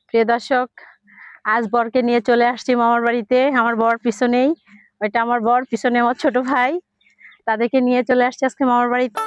প্রিয় দর্শক, আজ বরকে নিয়ে চলে আসছি মামার বাড়িতে। আমার বর পিছনেই, ওইটা আমার বর, পিছনে আমার ছোট ভাই। তাদেরকে নিয়ে চলে আসছি আজকে মামার বাড়িতে।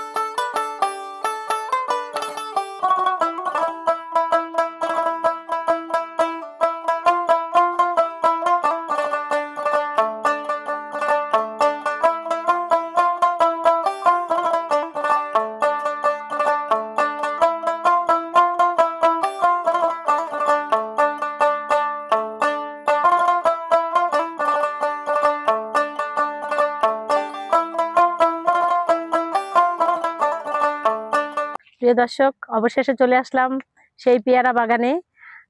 প্রিয় দর্শক, অবশেষে চলে আসলাম সেই পেয়ারা বাগানে।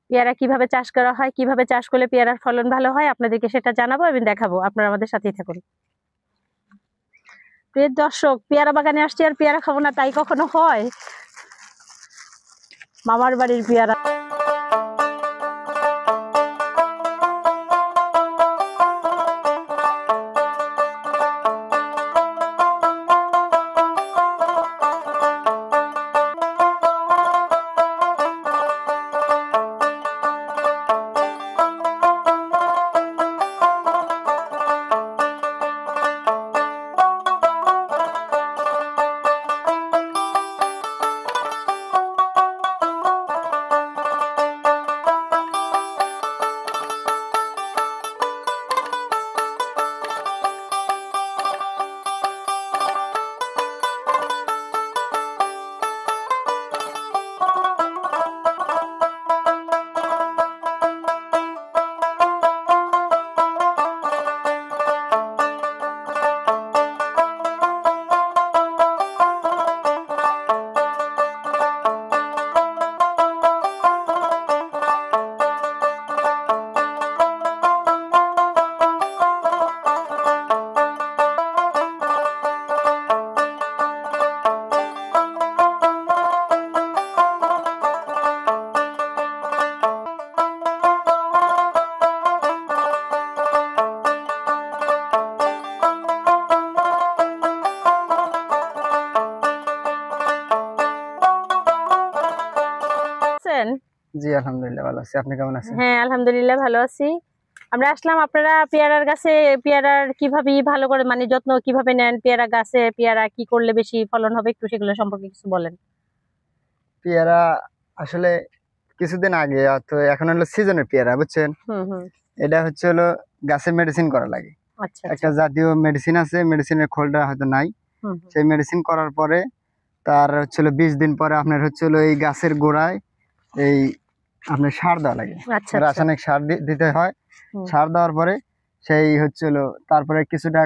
পেয়ারা কিভাবে চাষ করা হয়, কিভাবে চাষ করলে পেয়ারার ফলন ভালো হয়, আপনাদেরকে সেটা জানাবো এবং দেখাবো। আপনারা আমাদের সাথেই থাকুন। প্রিয় দর্শক, পেয়ারা বাগানে আসছি আর পেয়ারা খাবো না তাই কখনো হয়? মামার বাড়ির পেয়ারা। জি আলহামদুলিল্লাহ ভালো আছি। আপনি কেমন আছেন? হ্যাঁ আলহামদুলিল্লাহ ভালো আছি। আমরা আসলাম আপনারা পেয়ারার গাছে, পেয়ারার কিভাবে ভালো করে মানে যত্ন কিভাবে নেন, পেয়ারা গাছে পেয়ারা কি করলে বেশি ফলন হবে, একটু সেগুলো সম্পর্কে কিছু বলেন। পেয়ারা আসলে কিছুদিন আগে তো এখন হলো সিজনের পেয়ারা, বুঝছেন? এটা হচ্ছে হলো গাছে মেডিসিন করা লাগে। আচ্ছা, একটা জাতীয় মেডিসিন আছে, মেডিসিনের খোলটা হয়তো নাই। সেই মেডিসিন করার পরে তার হচ্ছে 20 দিন পরে আপনার হচ্ছে এই গাছের গোড়ায় এই আপনার সার দেওয়া লাগে। রাসায়নিক সার দিতে হয়। সার দেওয়ার পরে সেই হচ্ছে তারপরে কিছুটা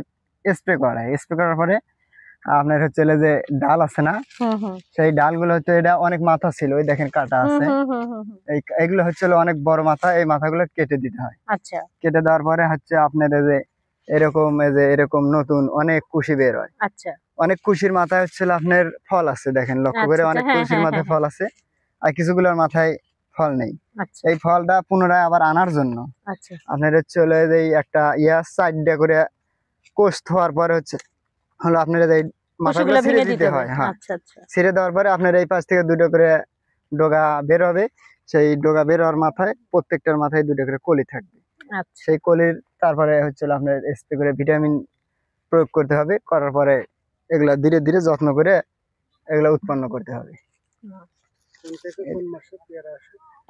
স্প্রে করা হয়। স্প্রে করার পরে আপনার হচ্ছে যে ডাল আছে না, সেই ডালগুলো হচ্ছে, এটা অনেক মাথা ছিল, ওই দেখেন কাটা আছে, এইগুলো হচ্ছে অনেক বড় মাথা, এই মাথাগুলো কেটে দিতে হয়। আচ্ছা, কেটে দেওয়ার পরে হচ্ছে আপনার যে এরকম নতুন অনেক কুশি বের হয়। আচ্ছা, অনেক কুশির মাথায় হচ্ছে আপনার ফল আছে, দেখেন লক্ষ্য করে, অনেক কুশির মাথায় ফল আছে আর কিছুগুলোর মাথায় ফল নেই। এই ফলটা পুনরায় আবার আনার জন্য আপনার হচ্ছে একটা সাইডটা করে কোষ হওয়ার পরে হচ্ছে আপনার এই মাথাগুলো ছিঁড়ে দিতে হয়। হ্যাঁ, ছিঁড়ে দেওয়ার পরে আপনার এই পাশ থেকে দুটো করে ডগা বের হবে। সেই ডগা বের হওয়ার মাথায় প্রত্যেকটার মাথায় দুটো করে কলি থাকবে। সেই কলির তারপরে হচ্ছে আপনার স্প্রে করে ভিটামিন প্রয়োগ করতে হবে। করার পরে এগুলা ধীরে ধীরে যত্ন করে এগুলা উৎপন্ন করতে হবে।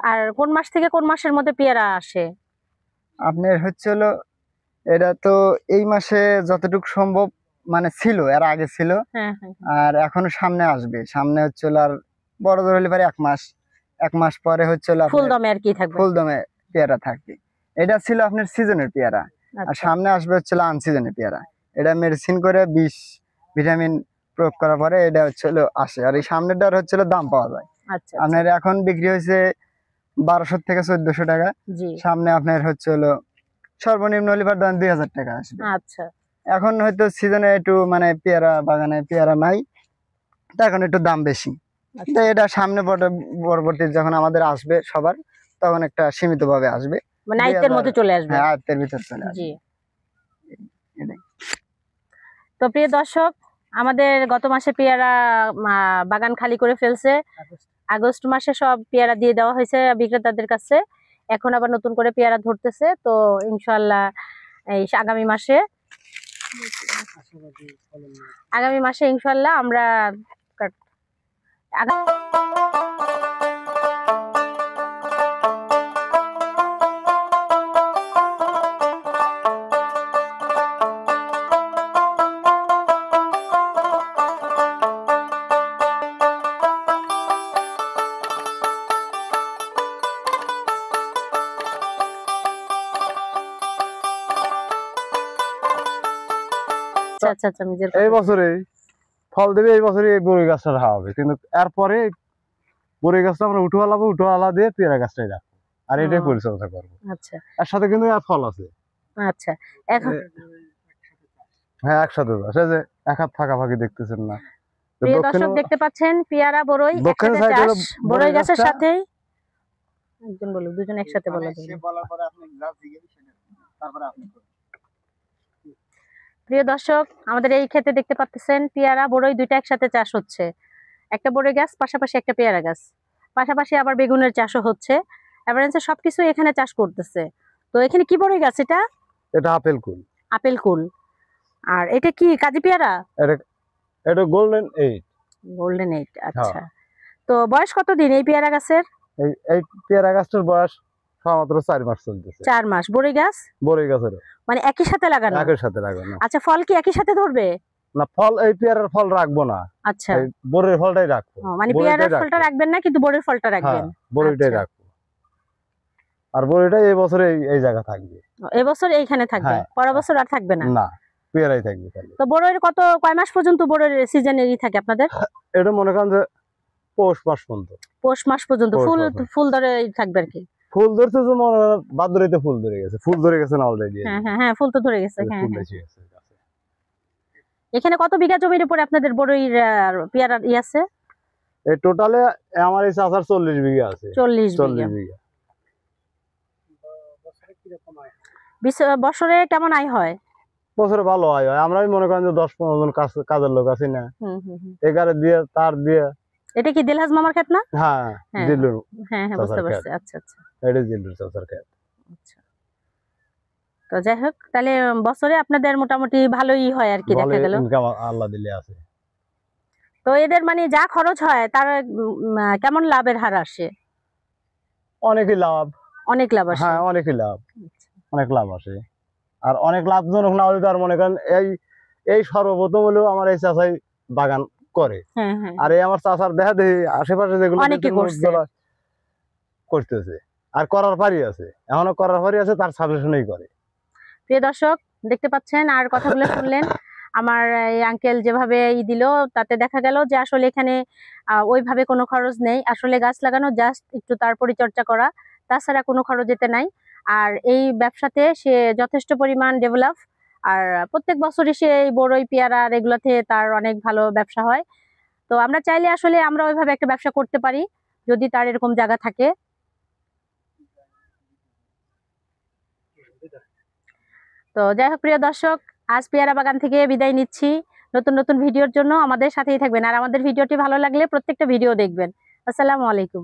আর কোন মাস থেকে কোন মাসের মধ্যে পেয়ারা আসে? আপনার হচ্ছে এটা তো এই মাসে যতটুকু সম্ভব মানে ছিল, এর আগে ছিল, আর এখনো সামনে আসবে। সামনে হচ্ছে আর বড় ধরে হলে পারে 1 মাস পরে হচ্ছে ফুলদমে আর কি থাকবে, ফুলদমে পেয়ারা থাকবে। এটা ছিল আপনার সিজনের পেয়ারা। আর সামনে আসবে হচ্ছে আনসিজনের পেয়ারা। এটা মেডিসিন করে বিষ ভিটামিন প্রয়োগ করার পরে এটা হচ্ছে আসে। আর এই সামনেটার হচ্ছে দাম পাওয়া যায়। আপনার এখন বিক্রি হয়েছে 1200 থেকে 1400 টাকা। সামনে আপনার হচ্ছে সর্বনিম্ন হলে 2000 টাকা আসবে। আচ্ছা, এখন হয়তো সিজনে একটু মানে পেয়ারা বাগানে পেয়ারা নাই, এখন একটু দাম বেশি। এটা সামনে পরবর্তী যখন আমাদের আসবে সবার, তখন একটা সীমিত ভাবে আসবে, মানে আয়ত্তের মধ্যে চলে আসবে। হ্যাঁ, আয়ত্তের ভিতর চলে আসবে। তো প্রিয় দর্শক, আমাদের গত মাসে পেয়ারা বাগান খালি করে ফেলছে। আগস্ট মাসে সব পেয়ারা দিয়ে দেওয়া হয়েছে বিক্রেতাদের কাছে। এখন আবার নতুন করে পেয়ারা ধরতেছে। তো ইনশাআল্লাহ এই আগামী মাসে ইনশাআল্লাহ আমরা এই বছরে ফল দেবে, এই বছরে এই বড়ই গাছটা রাখা হবে, কিন্তু এরপরে বড়ই গাছটা আমরা উঠোয়ালা দিয়ে পেয়ারা গাছটাই রাখবো, আর এটাই পরিচর্যা করবো। আচ্ছা, এর সাথে কিন্তু আর ফল আছে। আচ্ছা, এখন হ্যাঁ একসাথে এই যে এক হাত ফাঁকাফাঁকি দেখতেছেন না, প্রিয় দর্শক দেখতে পাচ্ছেন পেয়ারা বড়ই একসাথে চাষ, বড়ই গাছের সাথে একজন বলো, দুজন একসাথে বলো। প্রিয় দর্শক আমাদের এই ক্ষেতে দেখতে পাচ্ছেন পেয়ারা বড়ই দুইটা একসাথে চাষ হচ্ছে। একটা বড়ই গাছ পাশাপাশি একটা পেয়ারা গাছ, পাশাপাশি আবার বেগুনের চাষও হচ্ছে। এভারেন্সে সবকিছু এখানে চাষ করতেছে। তো এখানে কি বড়ই গাছ? এটা আপেল কুল। আপেল কুল। আর এটা কি কাজি পেয়ারা? এটা গোল্ডেন 8। গোল্ডেন 8, আচ্ছা। তো বয়স কতদিন এই পেয়ারা গাছের? এই পেয়ারা গাছটার বয়স মাত্র 4 মাস চলতেছে। 4 মাস। বড়ই গাছের মানে একই সাথে লাগানো? একই সাথে লাগানো। আচ্ছা, ফল কি একই সাথে ধরবে? না, ফল এই পেয়ারার ফল রাখবো না। আচ্ছা, বড়ির ফলটাই রাখবো। মানে পেয়ারার ফলটা রাখবেন না, কিন্তু বড়ির ফলটা রাখবেন। বড়িটাই রাখবো। আর বড়িটা এই বছরে এই জায়গা থাকবে। এই বছর এইখানে থাকবে, পরের বছর আর থাকবে না? না, পেয়ারাই থাকবে। তো বড়ির কয় মাস পর্যন্ত বড়ির সিজনেরই থাকে আপনাদের? এটা মনে করেন যে পৌষ মাস পর্যন্ত। পৌষ মাস পর্যন্ত ফুল ধরে থাকবে আর কি? ফুল ধরতে তো মনে হয় ভাদ্রইতে ফুল ধরে গেছে। ফুল ধরে গেছে না অলরেডি? হ্যাঁ, ফুল তো ধরে গেছে। এখানে কত বিঘা জমির উপরে আপনাদের বড়ইর পেয়ারার আছে? এই টোটালে আমার এই চাষার 40 বিঘা আছে। 40 বিঘা। বছরে কেমন আয় হয়? বছরে ভালো আয় হয়। আমরাই মনে করেন যে 10-15 জন কাজের লোক আছি না, এগারে দিয়ে তার দিয়ে। এটা কি দিলহাজ মামার ক্ষেত না? হ্যাঁ, দিলুর। হ্যাঁ, বুঝতে পারছি। আচ্ছা, এটা দিলুর চাচার ক্ষেত। আচ্ছা, তো যাই হোক, তাহলে বছরে আপনাদের মোটামুটি ভালোই হয় আর কি, দেখা গেল। ইনকাম আল্লাহ দিলে আছে। তো এদের মানে যা খরচ হয় তার কেমন লাভের হার আসে? অনেকই লাভ। অনেক লাভ আসে? হ্যাঁ, অনেকই লাভ। অনেক লাভ আসে। আর অনেক লাভজনক না হলে তার মনে করেন এই সর্বপ্রথম হলেও আমার এই চাচাই বাগান করে। আর এই আমার চাচার দেখা দেখি আশেপাশে যেগুলো করতেছে আর করার পারি আছে, এখনো করার পারি আছে, তার সাজেশনই করে। প্রিয় দর্শক দেখতে পাচ্ছেন আর কথাগুলো শুনলেন আমার এই আঙ্কেল যেভাবে দিল, তাতে দেখা গেল যে আসলে এখানে ওইভাবে কোনো খরচ নেই। আসলে গাছ লাগানো জাস্ট একটু তার পরিচর্যা করা, তাছাড়া কোনো খরচ যেতে নাই। আর এই ব্যবসাতে সে যথেষ্ট পরিমাণ ডেভেলপ। আর প্রত্যেক বছরই সে এই বড়ই পেয়ারা এগুলোতে তার অনেক ভালো ব্যবসা হয়। তো আমরা চাইলে আসলে আমরা ওইভাবে একটা ব্যবসা করতে পারি যদি তার এরকম জায়গা থাকে। তো যাই হোক প্রিয় দর্শক, আজ পেয়ারা বাগান থেকে বিদায় নিচ্ছি। নতুন নতুন ভিডিওর জন্য আমাদের সাথেই থাকবেন। আর আমাদের ভিডিওটি ভালো লাগলে প্রত্যেকটা ভিডিও দেখবেন। আসসালামু আলাইকুম।